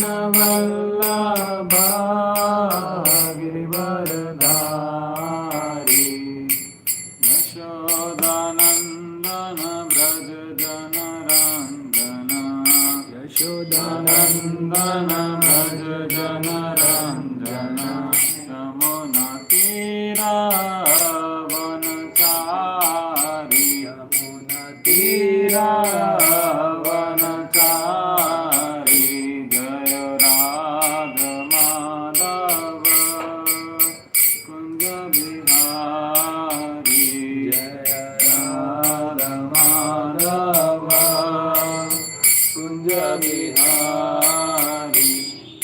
वल्लभा गिरिवरधारी यशोदानन्दन व्रज जनरञ्जन यशोदानन्दन व्रज जनरञ्जन यमुना तीरावनचारि यमुना तीरावनचारि जय राधा माधव कुंज बिहारी जय राधा माधव कुंज बिहारी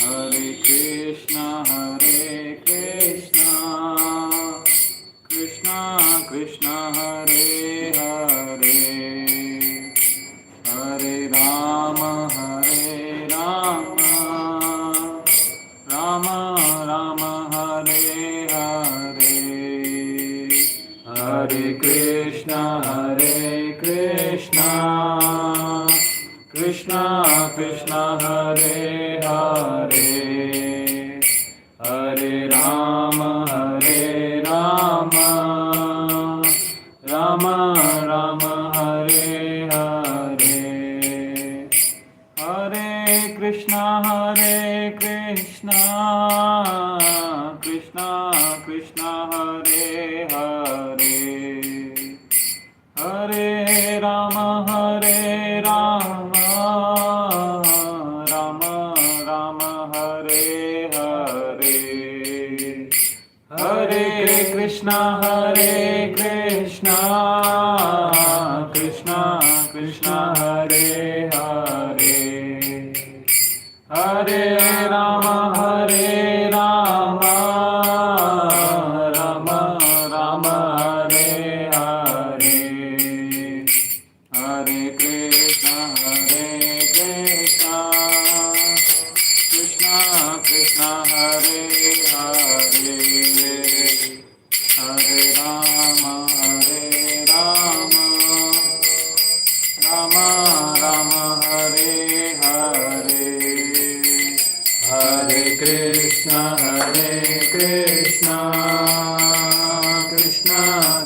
हरे कृष्णा कृष्णा कृष्णा हरे हरे हरे राम राम राम हरे हरे हरे कृष्णा कृष्णा कृष्णा हरे हरे हरे राम राम राम हरे हरे हरे कृष्णा कृष्णा कृष्णा हरे हरे हरे राम राम राम हरे हरे हरे कृष्णा कृष्णा कृष्णा हरे हरे हरे राम राम राम हरे हरे हरे कृष्णा कृष्णा कृष्णा हरे हरे हरे राम राम राम हरे हरे हरे कृष्णा कृष्णा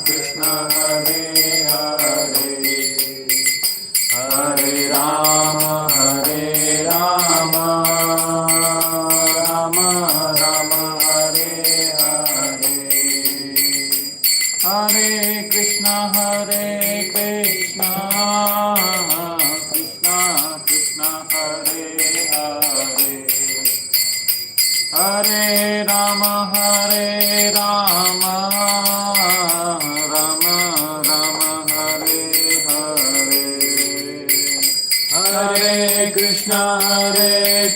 कृष्णा हरे हरे हरे राम राम राम हरे हरे हरे कृष्णा कृष्णा कृष्णा हरे हरे हरे राम राम राम हरे हरे हरे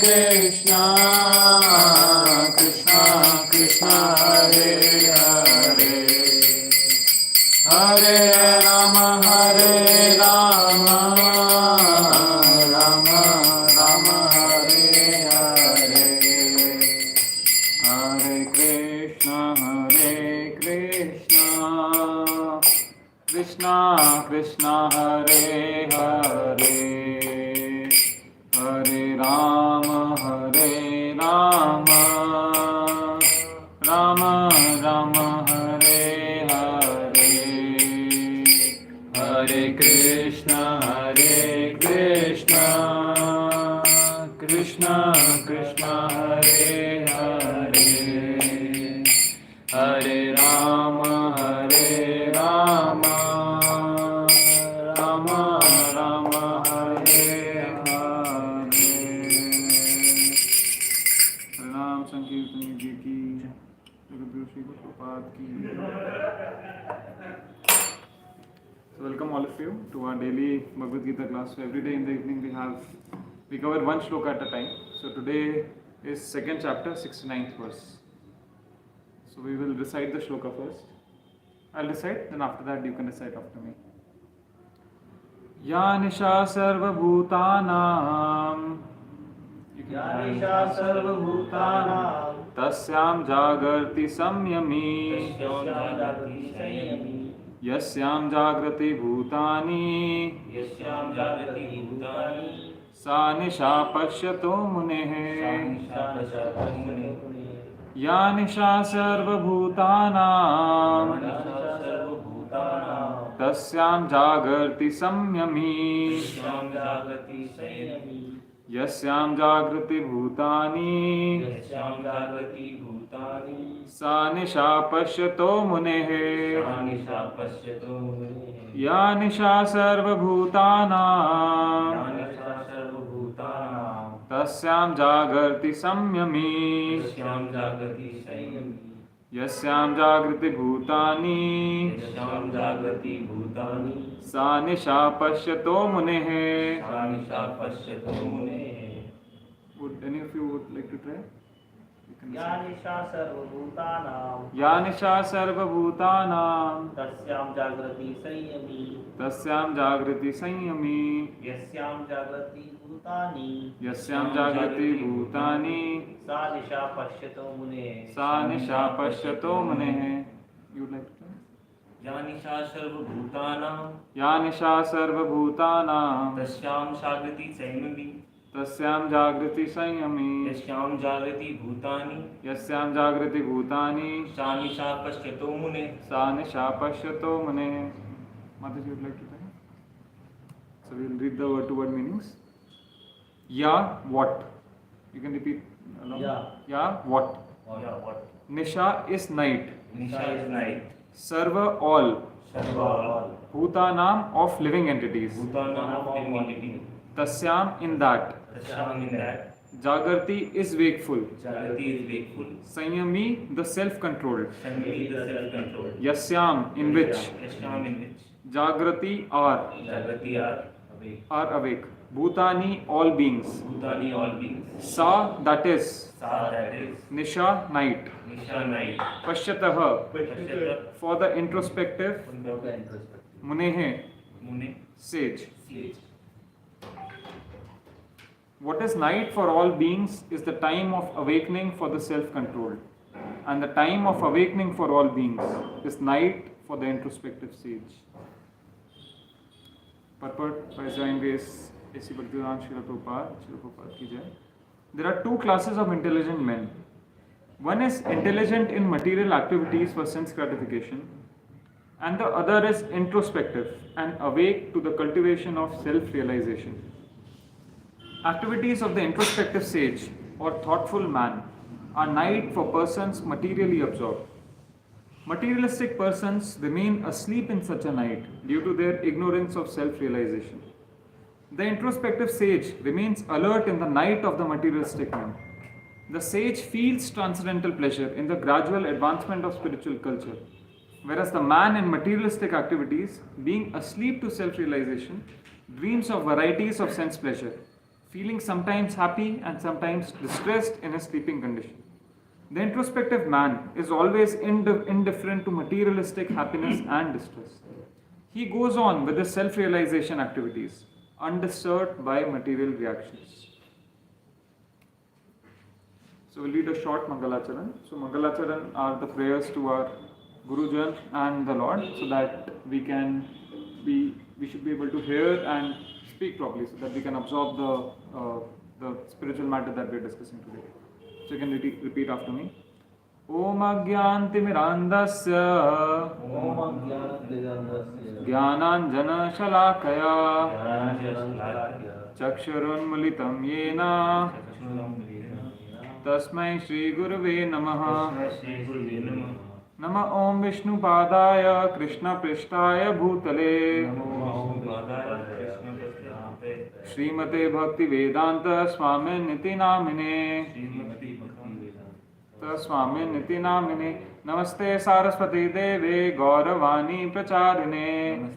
कृष्णा कृष्णा कृष्णा हरे हरे हरे राम राम हरे हरे हरे कृष्णा कृष्णा कृष्णा हरे हरे हरे राम राम राम हरे हरे हरे कृष्णा कृष्णा कृष्णा हरे हरे हरे राम राम राम हरे हरे प्रणाम संकीर्तन जी की गुरु श्री प्रभुपाद की। So welcome all of you to our daily Bhagavad Gita class. So every day in the evening we cover one shloka at a time. So today is second chapter, 69th verse. So we will recite the shloka first. I'll recite, then after that you can recite after me. Ya nisha sarva bhutanam यानिशा सर्वभूतानां तस्याम जागर्ति संयमी यस्याम जागृति भूतानि सा निशा पश्यतो मुनेः सर्वभूतानां या निशा सर्वभूतानां तस्यां जागर्ति संयमी जागति संयमी यस्यां जागृति भूतानि यस्यां जागति भूतानि सा निशा पश्यतो मुनेः निशा पश्यतो मुनेः या निशा सर्वभूतानां निशा सर्वभूतानां तस्यां जागर्ति संयमी यस्यां जागति संयमी यस्यां जागृति भूतानि यस्यां जागति भूतानि सा निशा पश्यतो मुनेः निशा पश्यतो मुनेः Would any of you would like to try? You can या listen. निशा सर्वभूतानां या निशा सर्वभूतानां तस्यां जागृति संयमी तस्यां जागृति संयमी यस्यां जागृति भूतानि यस्यां जागृति भूतानि सा निशा पश्यतो मुनेः सा निशा पश्यतो मुनेः You would like to try? या निशा सर्वभूतानां या निशा सर्वभूतानां तस्यां जागृति संयमी तस्यां जागृति संयमी यस्यां जागृति भूतानि यस्यां जागृति भूतानि सा निशा पश्यतो मुनेः सा निशा पश्यतो मुनेः Mataji, you would like to try? So we will read the word to word meanings. Ya, what? You can repeat along. Ya. Ya, what? या what Nisha is night. Nisha is night Sarva, all. Serve Bhutanam, of living entities. भूतानां of entity Tasyam, in that. तस्यां in that Jagarti is wakeful. जागृति is wakeful Sanyami, the self-controlled. संयमी the self control Yasyam, in which. यस्यां in which Jagrati are जागृति are awake. Bhutani, all beings. भूतानि all beings Sa, that is. सा that is Nisha, night. Nisha night Pashyatah, पश्यत for the introspective. Munehe, मुने sage. sage What is night for all beings is the time of awakening for the self-controlled. And the time of awakening for all beings is night for the introspective sage. Purport by His Divine Grace A.C. Bhaktivedanta Srila Prabhupada ki jai. There are two classes of intelligent men. One is intelligent in material activities for sense gratification, and the other is introspective and awake to the cultivation of self-realization. Activities of the introspective sage or thoughtful man are night for persons materially absorbed. Materialistic persons remain asleep in such a night due to their ignorance of self-realization. The introspective sage remains alert in the night of the materialistic man. The sage feels transcendental pleasure in the gradual advancement of spiritual culture, whereas the man in materialistic activities, being asleep to self-realization, dreams of varieties of sense pleasure, feeling sometimes happy and sometimes distressed in his sleeping condition. The introspective man is always indifferent to materialistic happiness and distress. He goes on with his self-realization activities, undisturbed by material reactions. So we'll read a short Mangalacharan. So Mangalacharan are the prayers to our Gurujan and the Lord, so that we should be able to hear and speak properly, so that we can absorb the spiritual matter that we are discussing today. So you can repeat after me. Om Agyantimirandasya Jnananjana Shalakaya Chakshurunmulitam Yena Tasmai Shri Gurave Namaha. Nama Om Vishnu Padaya Krishna Prishtaya Bhutale Srimate Bhakti Vedanta Swami Niti Namine Swami Niti Namine Namaste Saraswati Deve Gauravani Pracharine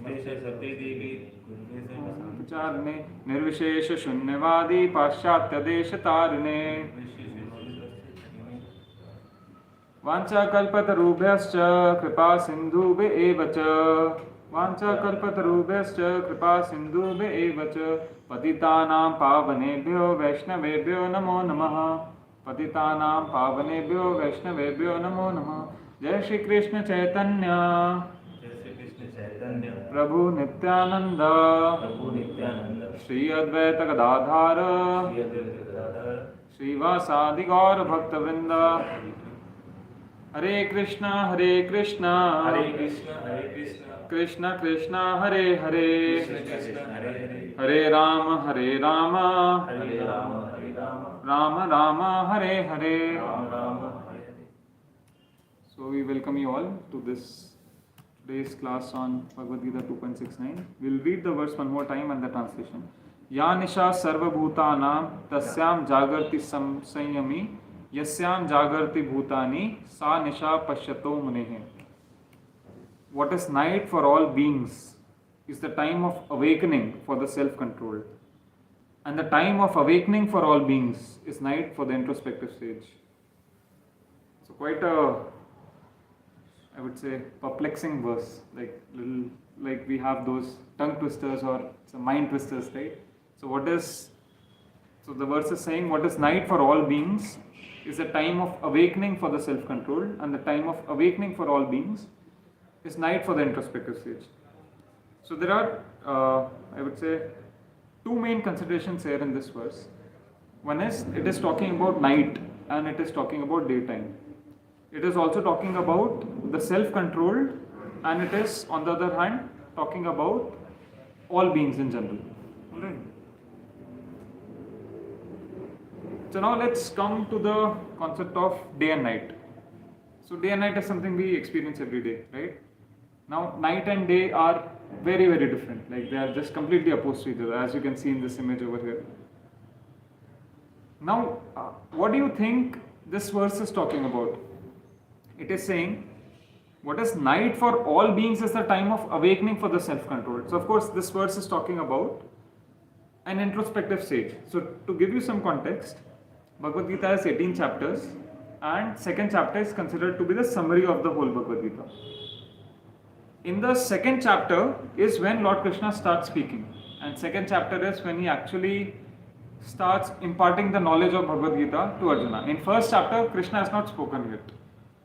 Nirvishesha Shunyavadi Paschatya Deshatarine Vancha kalpatarubhyascha kripa sindhubhe evacha Vancha kalpatarubhyascha kripa sindhubhe evacha Patitanam pavanebhyo vaishnavebhyo namo namaha Patitanam pavanebhyo vaishnavebhyo namo namaha Jai Shri Krishna Chaitanya Prabhu Nityananda Shri Advaita Gadadhara Shri Advaita Gadadhara Srivasadi Gaura Bhakta Vrinda Hare Krishna Hare Krishna Krishna Krishna Hare Hare Krishna Krishna Hare Hare Hare Rama Hare Rama Rama Rama Hare Hare. Rama Rama Hare Hare. So we welcome you all to this today's class on Bhagavad Gita 2.69. We'll read the verse one more time and the translation. Ya nisha sarva bhutanam tasyam jagarti samsayami yasyam jagarti bhutani sa nisha pashyato munehe. What is night for all beings is the time of awakening for the self-control. And the time of awakening for all beings is night for the introspective stage. So quite a, I would say, perplexing verse. Like we have those tongue twisters or some mind twisters, right? So the verse is saying what is night for all beings is a time of awakening for the self-control, and the time of awakening for all beings is night for the introspective stage. So there are, I would say, two main considerations here in this verse. One is it is talking about night and it is talking about daytime. It is also talking about the self-controlled, and it is, on the other hand, talking about all beings in general. Alright. So now let's come to the concept of day and night. So day and night is something we experience every day, right? Now night and day are very, very different. Like they are just completely opposed to each other, as you can see in this image over here. Now, what do you think this verse is talking about? It is saying what is night for all beings is the time of awakening for the self-control. So of course this verse is talking about an introspective stage. So to give you some context, Bhagavad Gita has 18 chapters, and second chapter is considered to be the summary of the whole Bhagavad Gita. In the second chapter is when Lord Krishna starts speaking, and second chapter is when he actually starts imparting the knowledge of Bhagavad Gita to Arjuna. In first chapter, Krishna has not spoken yet.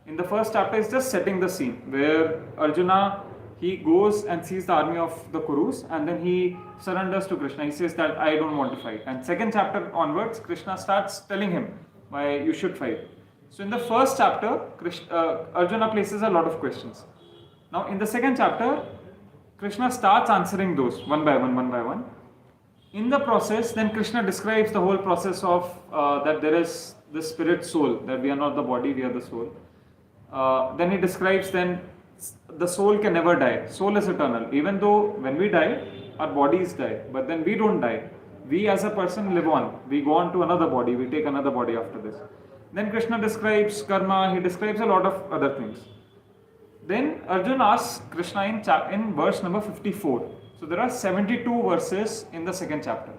In the first chapter is just setting the scene, where Arjuna, he goes and sees the army of the Kurus, and then he surrenders to Krishna. He says that I don't want to fight. And second chapter onwards, Krishna starts telling him why you should fight. So in the first chapter, Arjuna places a lot of questions. Now in the second chapter, Krishna starts answering those one by one. In the process, then Krishna describes the whole process of that there is the spirit soul, that we are not the body, we are the soul. Then he describes then the soul can never die. Soul is eternal. Even though when we die, our bodies die, but then we don't die. We as a person live on. We go on to another body, we take another body after this. Then Krishna describes karma, he describes a lot of other things. Then Arjuna asks Krishna in verse number 54. So there are 72 verses in the second chapter.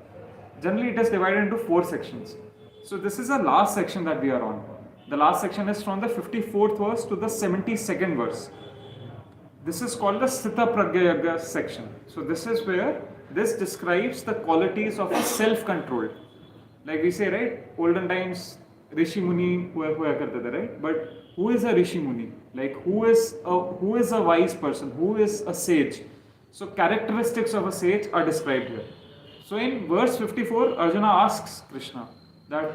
Generally it is divided into 4 sections. So this is the last section that we are on. The last section is from the 54th verse to the 72nd verse. This is called the Sthita Pragya Yoga section. So this is where this describes the qualities of a self-control. Like we say, right? Olden times, Rishi Muni hua karte the, right? But who is a Rishi Muni? Like who is a wise person? Who is a sage? So characteristics of a sage are described here. So in verse 54, Arjuna asks Krishna that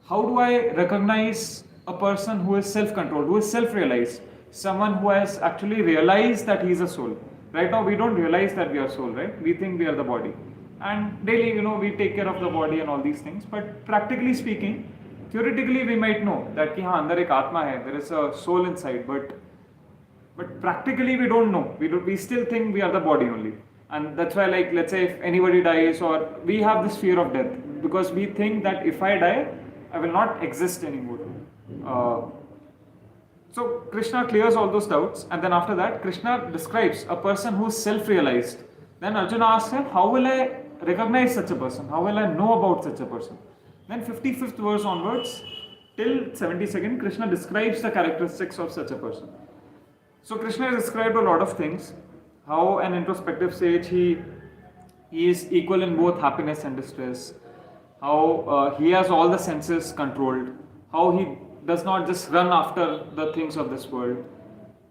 how do I recognize a person who is self-controlled, who is self-realized, someone who has actually realized that he is a soul. Right now we don't realize that we are soul, right? We think we are the body. And daily, we take care of the body and all these things. But practically speaking, theoretically we might know that ki haan, andar ek atma hai, there is a soul inside, but practically we don't know. We still think we are the body only. And that's why, like, let's say if anybody dies, or we have this fear of death, because we think that if I die, I will not exist anymore. So Krishna clears all those doubts, and then after that Krishna describes a person who is self-realized. Then Arjuna asks him, how will I recognize such a person? How will I know about such a person? Then 55th verse onwards till 72nd, Krishna describes the characteristics of such a person. So Krishna has described a lot of things. How an introspective sage, he is equal in both happiness and distress. How he has all the senses controlled. How he does not just run after the things of this world.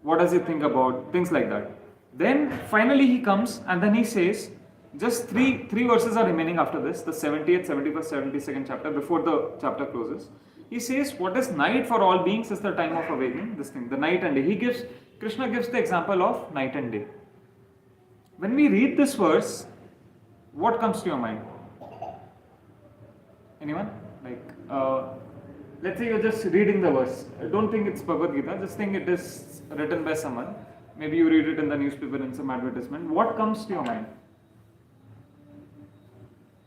What does he think about? Things like that. Then finally he comes and then he says Just three verses are remaining after this, the 70th, 71st, 72nd chapter, before the chapter closes. He says, what is night for all beings is the time of awakening, this thing, the night and day. Krishna gives the example of night and day. When we read this verse, what comes to your mind? Anyone? Let's say you're just reading the verse. I don't think it's Bhagavad Gita, just think it is written by someone. Maybe you read it in the newspaper in some advertisement. What comes to your mind?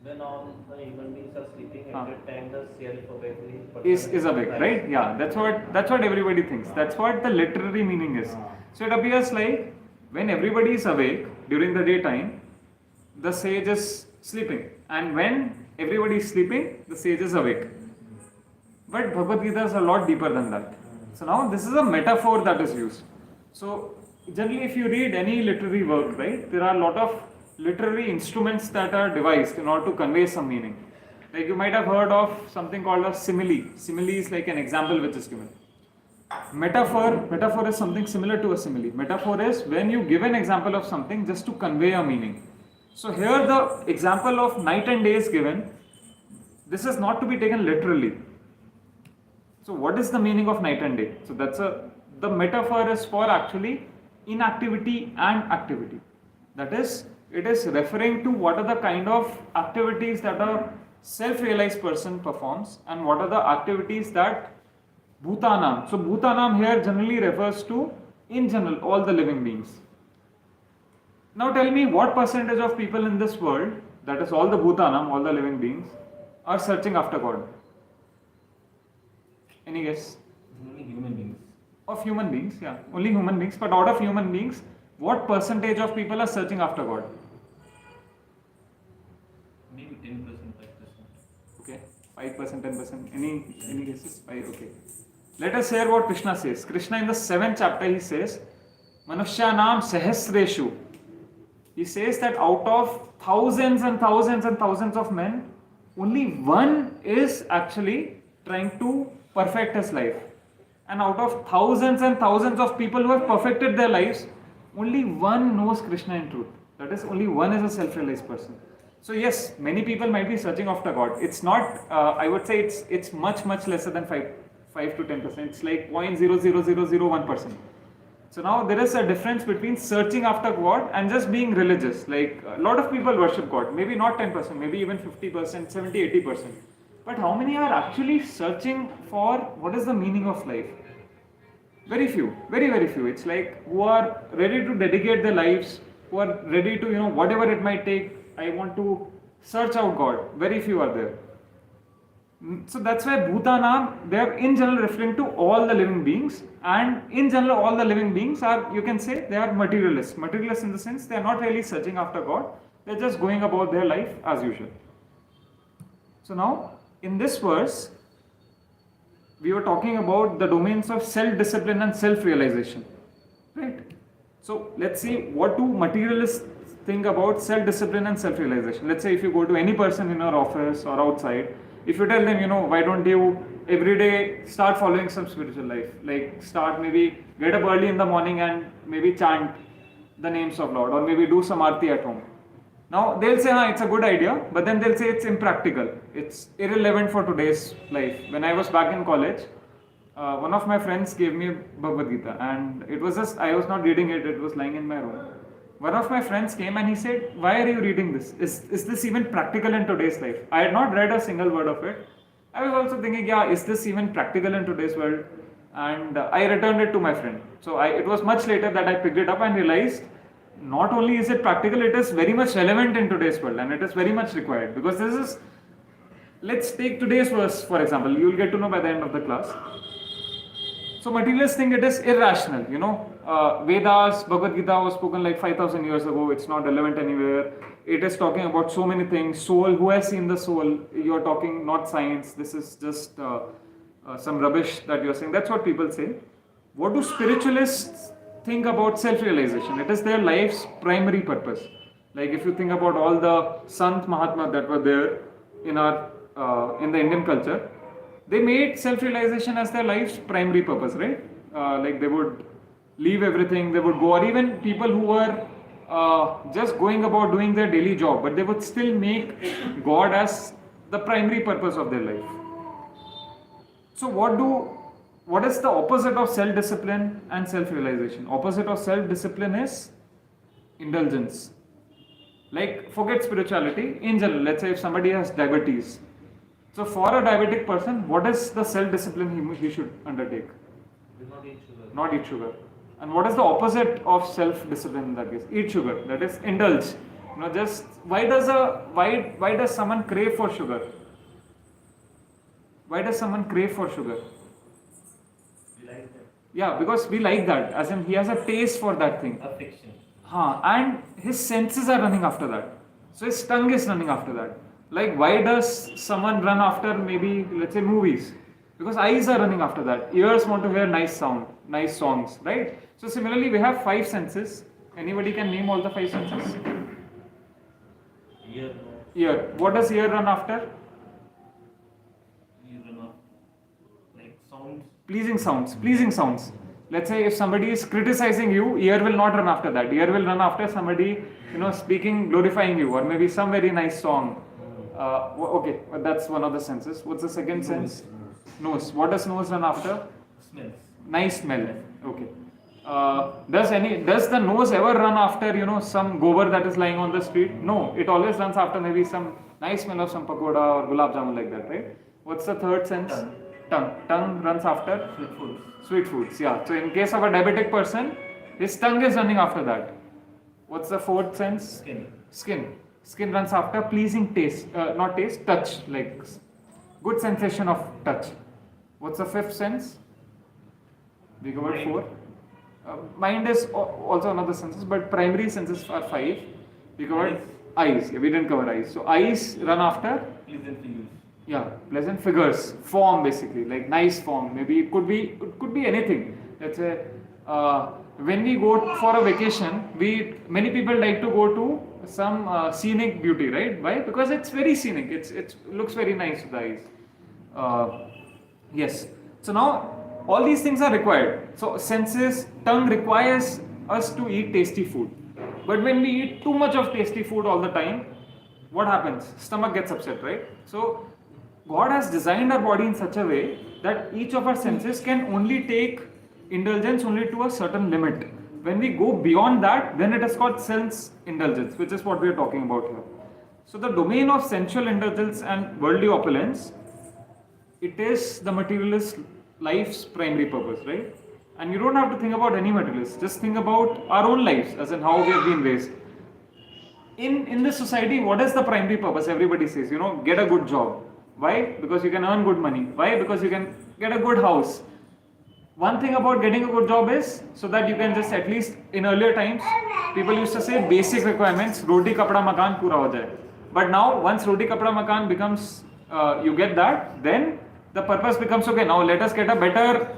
When all the human beings are sleeping, at that time the self-awakening is awake, right? Yeah, that's what everybody thinks. That's what the literary meaning is. So it appears like when everybody is awake during the daytime, the sage is sleeping, and when everybody is sleeping, the sage is awake. But Bhagavad Gita is a lot deeper than that. So now this is a metaphor that is used. So generally, if you read any literary work, right, there are a lot of literary instruments that are devised in order to convey some meaning. Like you might have heard of something called a simile. Simile is like an example which is given. Metaphor is something similar to a simile. Metaphor is when you give an example of something just to convey a meaning. So here the example of night and day is given. This is not to be taken literally. So what is the meaning of night and day? So the metaphor is for actually inactivity and activity. That is, it is referring to what are the kind of activities that a self-realized person performs and what are the activities that Bhutanam. So Bhutanam here generally refers to, in general, all the living beings. Now tell me what percentage of people in this world, that is all the Bhutanam, all the living beings, are searching after God? Any guess? Only human beings. Of human beings, yeah. Only human beings. But out of human beings, what percentage of people are searching after God? Maybe 10%, 5%. Okay. 5%, 10%. Any guesses? 5, okay. Let us hear what Krishna says. Krishna in the 7th chapter, he says, Manushyanam sahasreshu. He says that out of thousands and thousands and thousands of men, only one is actually trying to perfect his life. And out of thousands and thousands of people who have perfected their lives, only one knows Krishna in truth. That is, only one is a self-realized person. So yes, many people might be searching after God. It's not, I would say it's much lesser than 5 to 10%. It's like 0.00001%. So now there is a difference between searching after God and just being religious. Like a lot of people worship God, maybe not 10%, maybe even 50%, 70, 80%. But how many are actually searching for what is the meaning of life? Very few, very few. It's like who are ready to dedicate their lives, who are ready to, whatever it might take, I want to search out God. Very few are there. So that's why Bhutanam, they are in general referring to all the living beings, and in general all the living beings are, you can say, they are materialists. Materialists in the sense they are not really searching after God, they are just going about their life as usual. So now, in this verse, we were talking about the domains of self-discipline and self-realization, right? So let's see, what do materialists think about self-discipline and self-realization? Let's say if you go to any person in your office or outside, if you tell them, why don't you every day start following some spiritual life, like start maybe get up early in the morning and maybe chant the names of Lord, or maybe do some arti at home. Now they'll say, it's a good idea, but then they'll say it's impractical, it's irrelevant for today's life. When I was back in college, one of my friends gave me Bhagavad Gita, and it was just, I was not reading it, it was lying in my room. One of my friends came and he said, why are you reading this? Is this even practical in today's life? I had not read a single word of it. I was also thinking, is this even practical in today's world? And I returned it to my friend. So it was much later that I picked it up and realized, not only is it practical, it is very much relevant in today's world, and it is very much required. Because this is, let's take today's verse for example, you will get to know by the end of the class. So materialists think it is irrational, Vedas, Bhagavad Gita was spoken like 5,000 years ago, it's not relevant anywhere. It is talking about so many things, soul, who has seen the soul? You're talking not science, this is just some rubbish that you're saying. That's what people say. What do spiritualists think about self-realization? It is their life's primary purpose. Like if you think about all the Sant Mahatma that were there in the Indian culture, they made self-realization as their life's primary purpose, right? Like they would leave everything, they would go, or even people who were just going about doing their daily job, but they would still make God as the primary purpose of their life. So what is the opposite of self-discipline and self-realization? Opposite of self-discipline is indulgence. Like, forget spirituality, in general, let's say if somebody has diabetes. So for a diabetic person, what is the self-discipline he should undertake? Do not eat sugar. Not eat sugar. And what is the opposite of self-discipline in that case? Eat sugar. That is indulge. Just why does someone crave for sugar? Why does someone crave for sugar? We like that. Yeah, because we like that. As in, he has a taste for that thing. Affection. And his senses are running after that. So his tongue is running after that. Like, why does someone run after maybe, let's say, movies? Because eyes are running after that. Ears want to hear nice sound, nice songs, right? So similarly, we have 5 senses. Anybody can name all the 5 senses? Ear. Ear. What does ear run after? Ear run up. Like sounds. Pleasing sounds. Pleasing sounds. Let's say if somebody is criticizing you, ear will not run after that. Ear will run after somebody, speaking, glorifying you, or maybe some very nice song. Okay, that's one of the senses. What's the second sense? Nose. What does nose run after? Smells. Nice smell. Okay. Does the nose ever run after, some gobar that is lying on the street? No, it always runs after maybe some nice smell of some pakoda or gulab jamun, like that, right? What's the third sense? Tongue runs after? Sweet foods. Sweet foods, yeah. So in case of a diabetic person, his tongue is running after that. What's the fourth sense? Skin. Skin runs after pleasing taste, not taste, touch, like good sensation of touch. What's the fifth sense? We covered 4. Mind is also another senses, but primary senses are 5. We covered eyes. Yeah, we didn't cover eyes. So eyes run after? Pleasant figures. Yeah, pleasant figures, form basically, like nice form. Maybe it could be anything. Let's say when we go for a vacation, many people like to go to some scenic beauty, right? Why? Because it's very scenic. It looks very nice to the eyes. Yes. So now all these things are required. So senses, tongue requires us to eat tasty food. But when we eat too much of tasty food all the time, what happens? Stomach gets upset, right? So God has designed our body in such a way that each of our senses can only take indulgence only to a certain limit. When we go beyond that, then it is called sense indulgence, which is what we are talking about here. So the domain of sensual indulgence and worldly opulence, it is the materialist life's primary purpose, right? And you don't have to think about any materialist. Just think about our own lives, as in how we have been raised. In this society, what is the primary purpose? Everybody says, get a good job. Why? Because you can earn good money. Why? Because you can get a good house. One thing about getting a good job is so that you can just, at least in earlier times, people used to say basic requirements, roti, kapda, makan, pura ho jaye. But now, once roti, kapda, makan becomes, you get that, then the purpose becomes, okay, now let us get a better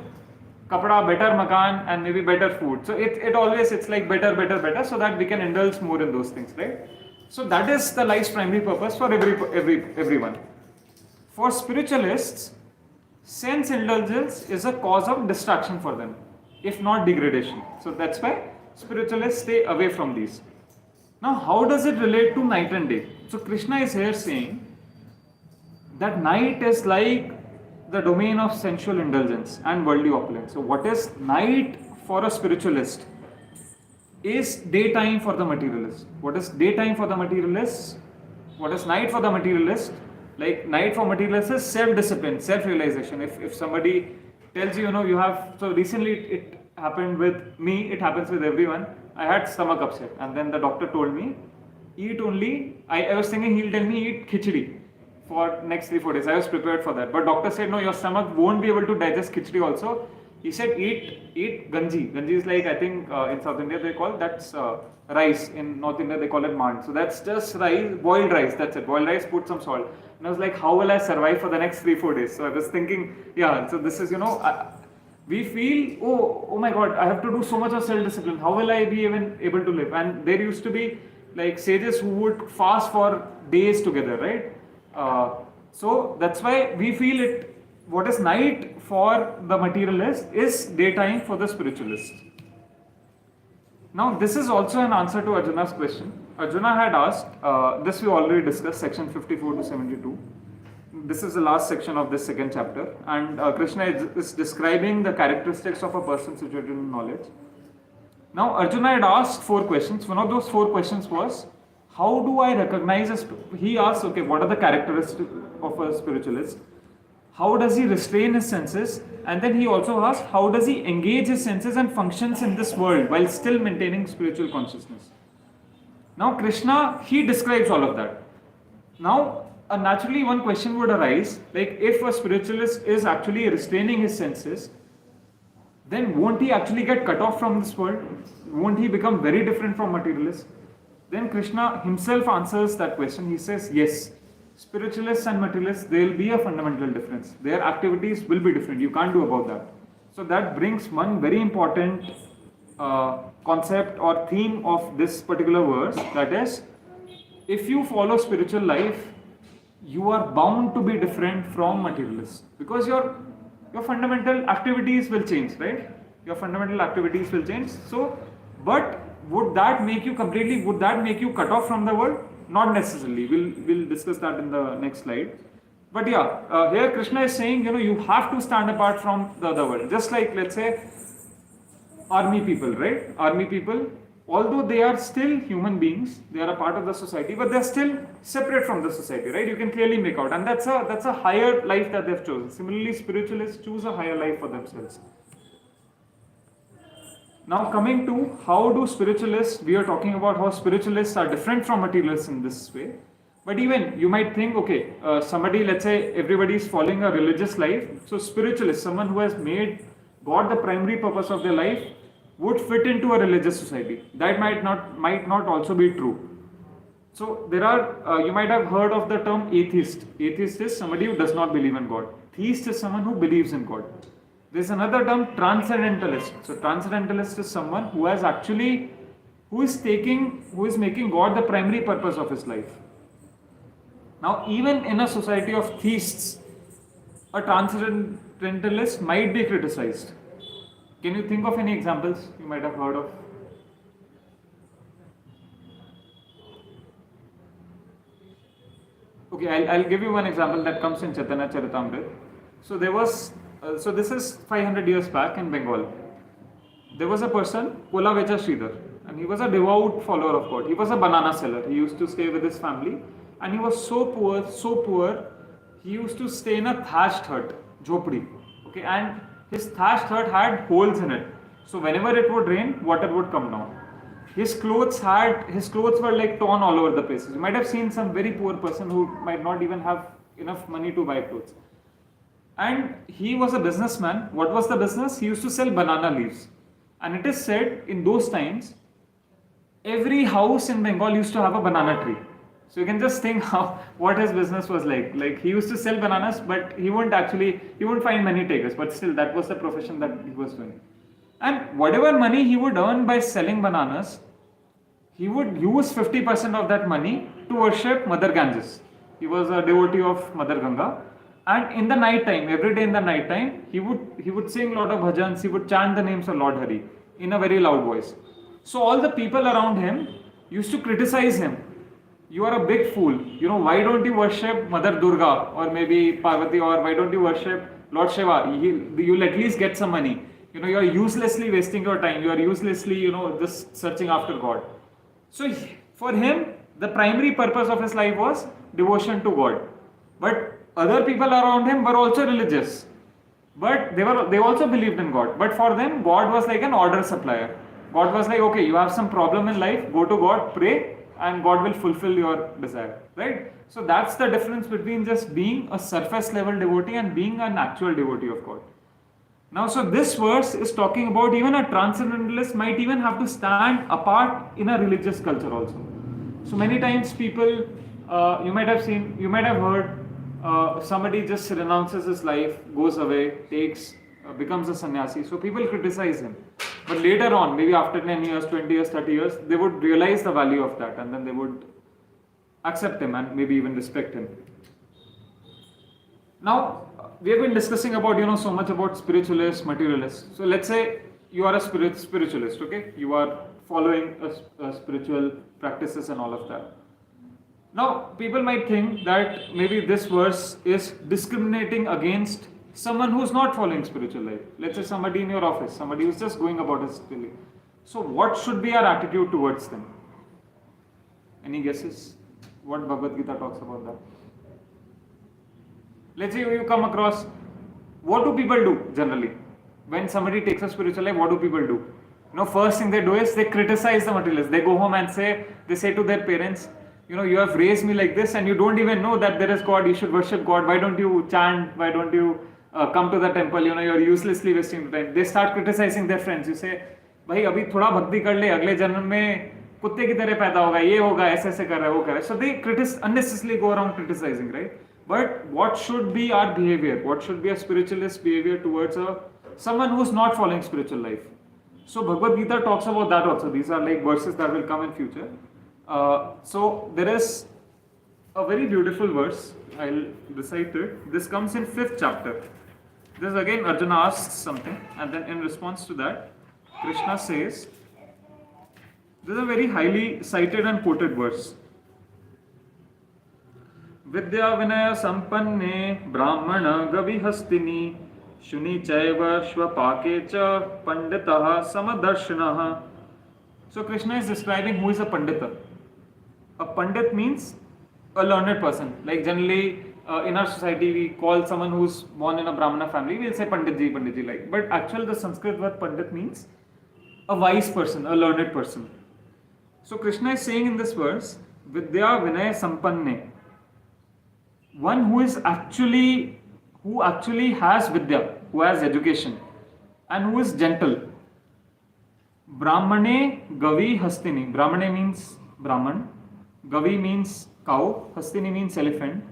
kapda, better makan, and maybe better food. So it's like better, so that we can indulge more in those things, right? So that is the life's primary purpose for everyone. For spiritualists, sense indulgence is a cause of distraction for them, if not degradation. So that's why spiritualists stay away from these. Now, how does it relate to night and day? So Krishna is here saying that night is like the domain of sensual indulgence and worldly opulence. So what is night for a spiritualist is daytime for the materialist. What is daytime for the materialist? What is night for the materialist? Like night for materialists is self-discipline, self-realization. If somebody tells you, you have, so recently it happened with me, it happens with everyone. I had stomach upset and then the doctor told me, eat only, I was thinking he'll tell me eat khichdi for next 3-4 days. I was prepared for that. But doctor said, no, your stomach won't be able to digest khichdi also. He said eat ganji. Ganji is like, I think in South India they call that's rice. In North India they call it mand. So that's just rice, boiled rice, that's it. Boiled rice, put some salt. And I was like, how will I survive for the next 3-4 days? So I was thinking, yeah, so this is, we feel, oh my God, I have to do so much of self-discipline. How will I be even able to live? And there used to be like sages who would fast for days together, right? So that's why we feel it. What is night for the materialist is daytime for the spiritualist. Now, this is also an answer to Arjuna's question. Arjuna had asked, this we already discussed, section 54 to 72. This is the last section of this second chapter, and Krishna is describing the characteristics of a person situated in knowledge. Now, Arjuna had asked 4 questions. One of those 4 questions was, how do I recognize he asked, okay, what are the characteristics of a spiritualist? How does he restrain his senses? And then he also asked, how does he engage his senses and functions in this world while still maintaining spiritual consciousness? Now, Krishna, he describes all of that. Now, naturally, one question would arise, like if a spiritualist is actually restraining his senses, then won't he actually get cut off from this world? Won't he become very different from materialists? Then Krishna himself answers that question. He says, yes, spiritualists and materialists, there will be a fundamental difference. Their activities will be different. You can't do about that. So that brings one very important concept or theme of this particular verse. That is, if you follow spiritual life, you are bound to be different from materialists. Because your fundamental activities will change, right? Your fundamental activities will change. So, but would that make you cut off from the world? Not necessarily. We'll discuss that in the next slide. But yeah, here Krishna is saying, you have to stand apart from the other world. Just like, let's say, army people, right? Army people, although they are still human beings, they are a part of the society, but they're still separate from the society, right? You can clearly make out. And that's a higher life that they've chosen. Similarly, spiritualists choose a higher life for themselves. Now coming to how do spiritualists, we are talking about how spiritualists are different from materialists in this way. But even you might think, okay, somebody, let's say everybody is following a religious life. So spiritualist, someone who has made God the primary purpose of their life, would fit into a religious society. That might not also be true. So there are, you might have heard of the term atheist. Atheist is somebody who does not believe in God. Theist is someone who believes in God. There is another term, transcendentalist. So transcendentalist is someone who is making God the primary purpose of his life. Now, even in a society of theists, a transcendentalist might be criticized. Can you think of any examples you might have heard of? Okay, I'll give you one example that comes in Chaitanya Charitamrita. So there was, so this is 500 years back in Bengal. There was a person, Kolavecha Sridhar, and he was a devout follower of God. He was a banana seller. He used to stay with his family, and he was so poor, he used to stay in a thatched hut, jhopdi. Okay, and his thatched hut had holes in it. So whenever it would rain, water would come down. His clothes were like torn all over the places. You might have seen some very poor person who might not even have enough money to buy clothes. And he was a businessman. What was the business? He used to sell banana leaves. And it is said in those times, every house in Bengal used to have a banana tree. So you can just think what his business was like. Like he used to sell bananas, but he wouldn't find many takers. But still, that was the profession that he was doing. And whatever money he would earn by selling bananas, he would use 50% of that money to worship Mother Ganges. He was a devotee of Mother Ganga. And in the night time, every day in the night time, he would sing a lot of bhajans, he would chant the names of Lord Hari in a very loud voice. So all the people around him used to criticize him. You are a big fool. Why don't you worship Mother Durga or maybe Parvati, or why don't you worship Lord Shiva? You'll at least get some money. You are uselessly wasting your time. You are uselessly, just searching after God. So for him, the primary purpose of his life was devotion to God. But other people around him were also religious. But they also believed in God. But for them, God was like an order supplier. God was like, okay, you have some problem in life, go to God, pray, and God will fulfill your desire. Right? So that's the difference between just being a surface level devotee and being an actual devotee of God. Now, so this verse is talking about even a transcendentalist might even have to stand apart in a religious culture also. So many times people, you might have heard, somebody just renounces his life, goes away, becomes a sannyasi. So people criticize him. But later on, maybe after 10 years, 20 years, 30 years, they would realize the value of that, and then they would accept him and maybe even respect him. Now, we have been discussing about, so much about spiritualists, materialists. So let's say you are a spiritualist, okay? You are following spiritual practices and all of that. Now, people might think that maybe this verse is discriminating against someone who's not following spiritual life. Let's say somebody in your office, somebody who's just going about his daily. So, what should be our attitude towards them? Any guesses? What Bhagavad Gita talks about that? Let's say you come across, what do people do generally? When somebody takes a spiritual life, what do people do? First thing they do is they criticize the materialists. They go home and they say to their parents, you have raised me like this and you don't even know that there is God, you should worship God. Why don't you chant? Why don't you come to the temple? You're uselessly wasting time. They start criticizing their friends. You say, भाई अभी थोड़ा भक्ति कर ले, अगले जन्म में कुत्ते की तरह पैदा होगा, ये होगा, ऐसे ऐसे कर रहा है, वो कर रहा है. So they unnecessarily go around criticizing, right? But what should be our behavior? What should be a spiritualist behavior towards someone who is not following spiritual life? So Bhagavad Gita talks about that also. These are like verses that will come in future. So there is a very beautiful verse. I'll recite it. This comes in 5th chapter. This again Arjuna asks something, and then in response to that, Krishna says, this is a very highly cited and quoted verse. Vidya Vinaya Sampanne Brahmana Gavihastini Shuni Chaiva Shvapake Cha Panditaha Samadarshanaha. So Krishna is describing who is a Pandita. A Pandit means a learned person. Like generally in our society we call someone who's born in a Brahmana family, we'll say Panditji, Panditji like. But actually the Sanskrit word Pandit means a wise person, a learned person. So Krishna is saying in this verse, Vidya Vinaya Sampanne. One who actually has Vidya, who has education, and who is gentle. Brahmane Gavi Hastini. Brahmane means Brahman. Gavi means cow. Hastini means elephant.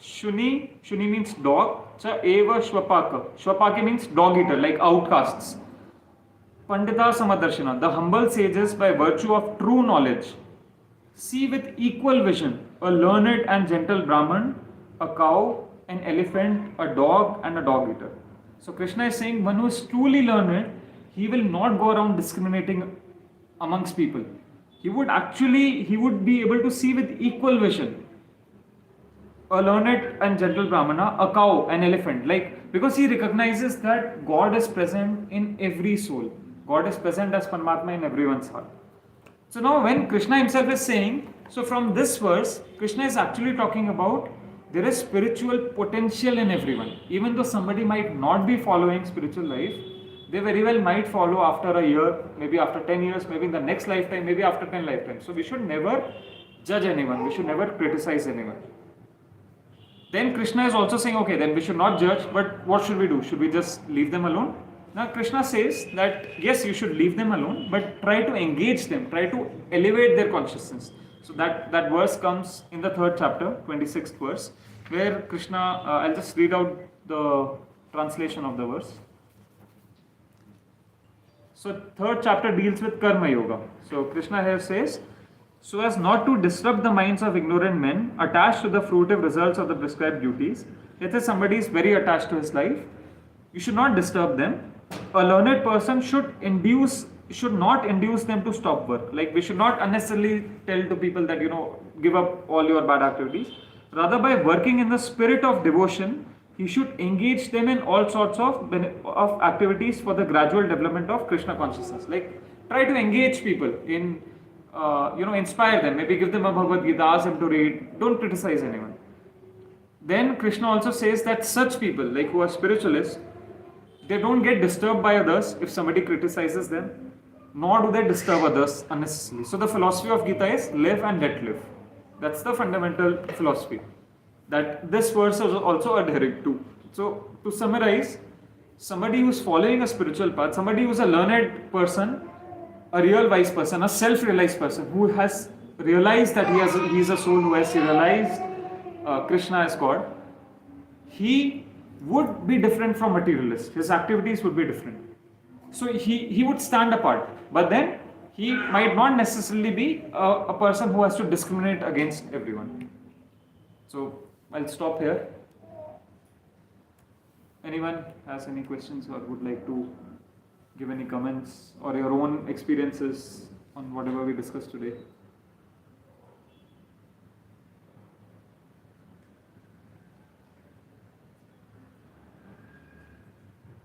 Shuni means dog. Cha eva Shvapaka. Shvapaka means dog eater, like outcasts. Pandita Samadarshana. The humble sages, by virtue of true knowledge, see with equal vision a learned and gentle Brahman, a cow, an elephant, a dog, and a dog eater. So Krishna is saying one who is truly learned, he will not go around discriminating amongst people. He would be able to see with equal vision a learned and gentle Brahmana, a cow, an elephant. Because he recognizes that God is present in every soul. God is present as Paramatma in everyone's heart. So now when Krishna himself is saying, so from this verse, Krishna is actually talking about there is spiritual potential in everyone. Even though somebody might not be following spiritual life, they very well might follow after a year, maybe after 10 years, maybe in the next lifetime, maybe after 10 lifetimes. So we should never judge anyone. We should never criticize anyone. Then Krishna is also saying, okay, then we should not judge, but what should we do? Should we just leave them alone? Now Krishna says that yes, you should leave them alone, but try to engage them, try to elevate their consciousness. So that verse comes in the 3rd chapter, 26th verse, where Krishna, I'll just read out the translation of the verse. So 3rd chapter deals with Karma Yoga. So Krishna here says, so as not to disrupt the minds of ignorant men attached to the fruitive results of the prescribed duties. Let's say somebody is very attached to his life, you should not disturb them. A learned person should not induce them to stop work. Like we should not unnecessarily tell to people that give up all your bad activities. Rather, by working in the spirit of devotion, he should engage them in all sorts of activities for the gradual development of Krishna consciousness. Like try to engage people in inspire them, maybe give them a Bhagavad Gita, ask them to read, don't criticize anyone. Then Krishna also says that such people, like who are spiritualists, they don't get disturbed by others if somebody criticizes them, nor do they disturb others unnecessarily. So the philosophy of Gita is live and let live. That's the fundamental philosophy that this verse is also adhering to. So to summarize, somebody who's following a spiritual path, somebody who's a learned person, a real wise person, a self-realized person who has realized that he is a soul who has realized Krishna as God, he would be different from materialists. His activities would be different. So he would stand apart. But then he might not necessarily be a person who has to discriminate against everyone. So I'll stop here. Anyone has any questions or would like to give any comments or your own experiences on whatever we discussed today.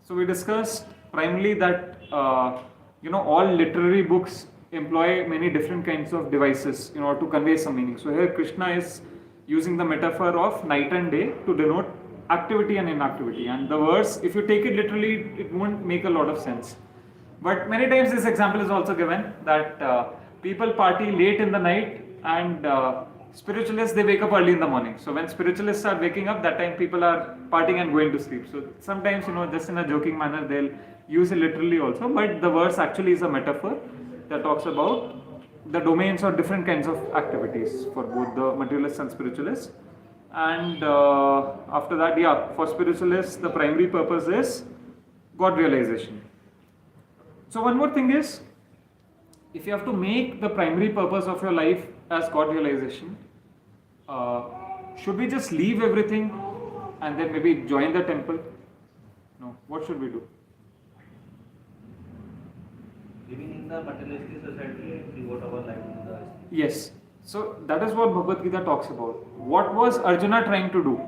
So we discussed primarily that all literary books employ many different kinds of devices in order to convey some meaning. So here Krishna is using the metaphor of night and day to denote activity and inactivity. And the verse, if you take it literally, it won't make a lot of sense. But many times this example is also given that people party late in the night and spiritualists, they wake up early in the morning. So when spiritualists are waking up, that time people are partying and going to sleep. So sometimes, just in a joking manner, they'll use it literally also. But the verse actually is a metaphor that talks about the domains or different kinds of activities for both the materialists and spiritualists. And after that, for spiritualists, the primary purpose is God realization. So one more thing is, if you have to make the primary purpose of your life as God realization, should we just leave everything and then maybe join the temple? No. What should we do? Living in the materialistic society, devote our life to the. Yes. So that is what Bhagavad Gita talks about. What was Arjuna trying to do?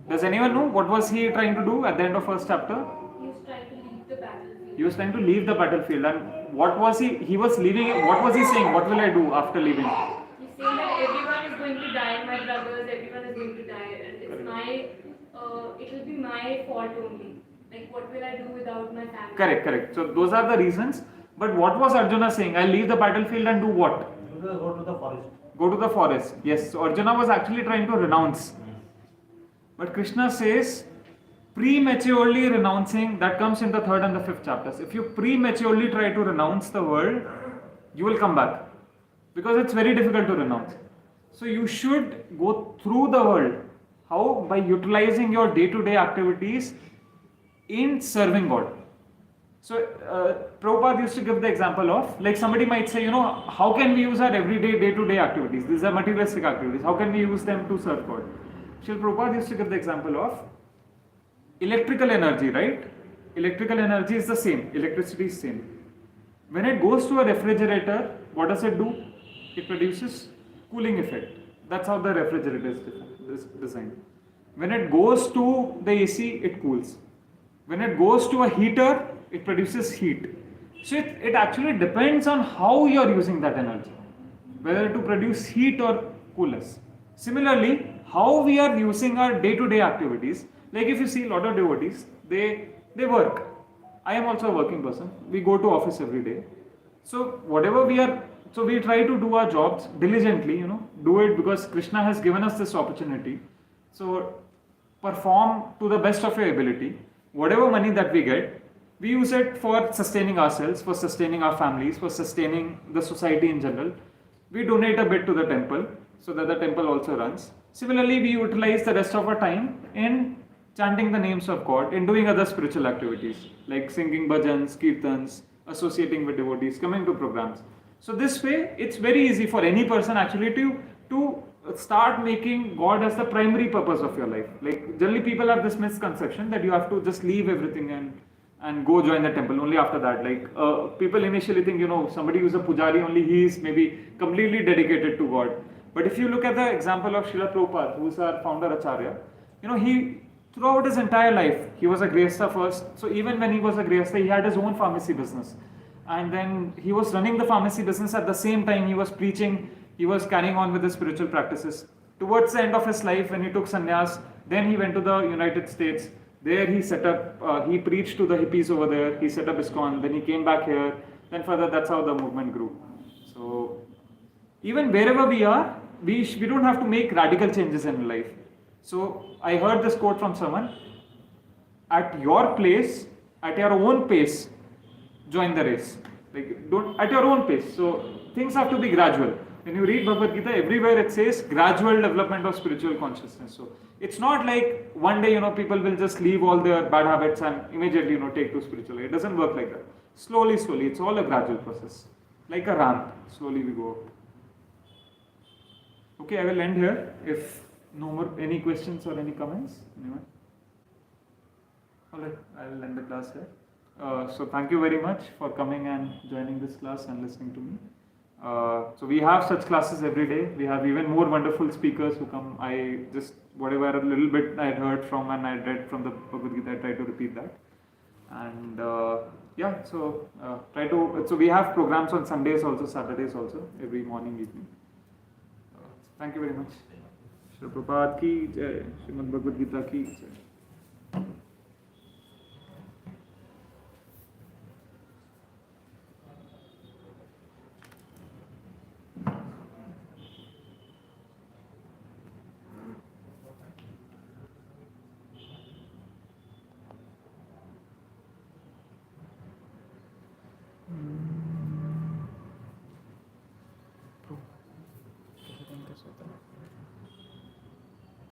Does anyone know what was he trying to do at the end of first chapter? He was trying to leave the battlefield. He was trying to leave the battlefield, and what was he? He was leaving. What was he saying? What will I do after leaving? He's saying that everyone is going to die, my brothers, everyone is going to die, and it will be my fault only. Like, what will I do without my family? Correct. So those are the reasons. But what was Arjuna saying? I'll leave the battlefield and do what? Go to the forest. Go to the forest. Yes. So Arjuna was actually trying to renounce. But Krishna says, prematurely renouncing, that comes in the 3rd and the 5th chapters. If you prematurely try to renounce the world, you will come back. Because it's very difficult to renounce. So you should go through the world. How? By utilizing your day-to-day activities in serving God. So Prabhupada used to give the example of, like somebody might say, how can we use our everyday day-to-day activities? These are materialistic activities. How can we use them to serve God? Srila Prabhupada used to give the example of electrical energy, right? Electrical energy is the same. Electricity is same. When it goes to a refrigerator, what does it do? It produces cooling effect. That's how the refrigerator is designed. When it goes to the AC, it cools. When it goes to a heater, it produces heat. So it actually depends on how you are using that energy, whether to produce heat or coolness. Similarly, how we are using our day-to-day activities, like if you see a lot of devotees, they work. I am also a working person. We go to office every day. So we try to do our jobs diligently, do it because Krishna has given us this opportunity. So perform to the best of your ability. Whatever money that we get, we use it for sustaining ourselves, for sustaining our families, for sustaining the society in general. We donate a bit to the temple so that the temple also runs. Similarly, we utilize the rest of our time in chanting the names of God, in doing other spiritual activities like singing bhajans, kirtans, associating with devotees, coming to programs. So this way, it's very easy for any person actually to start making God as the primary purpose of your life. Like generally people have this misconception that you have to just leave everything and go join the temple only after that. Like people initially think, somebody who's a pujari, only he is maybe completely dedicated to God. But if you look at the example of Srila Prabhupada, who's our founder Acharya, he throughout his entire life, he was a Grihastha first. So even when he was a Grihastha, he had his own pharmacy business. And then he was running the pharmacy business at the same time he was preaching, he was carrying on with his spiritual practices. Towards the end of his life, when he took sannyas, then he went to the United States. There he set up, he preached to the hippies over there, he set up ISKCON, then he came back here, then further that's how the movement grew. So even wherever we are, we don't have to make radical changes in life. So I heard this quote from someone, at your place, at your own pace, join the race. Like don't at your own pace. So things have to be gradual. When you read Bhagavad Gita, everywhere it says gradual development of spiritual consciousness. So it's not like one day, people will just leave all their bad habits and immediately, take to spiritual. It doesn't work like that. Slowly, it's all a gradual process. Like a ramp, slowly we go up. Okay, I will end here. If no more, any questions or any comments? Anyone? Alright, I will end the class here. So thank you very much for coming and joining this class and listening to me. So we have such classes every day. We have even more wonderful speakers who come. I just whatever a little bit I had heard from and I read from the Bhagavad Gita, I try to repeat that. And yeah, so try to. So we have programs on Sundays also, Saturdays also, every morning, evening. Thank you very much. Shri Prabhupada ki jai, Srimad Bhagavad Gita ki jai.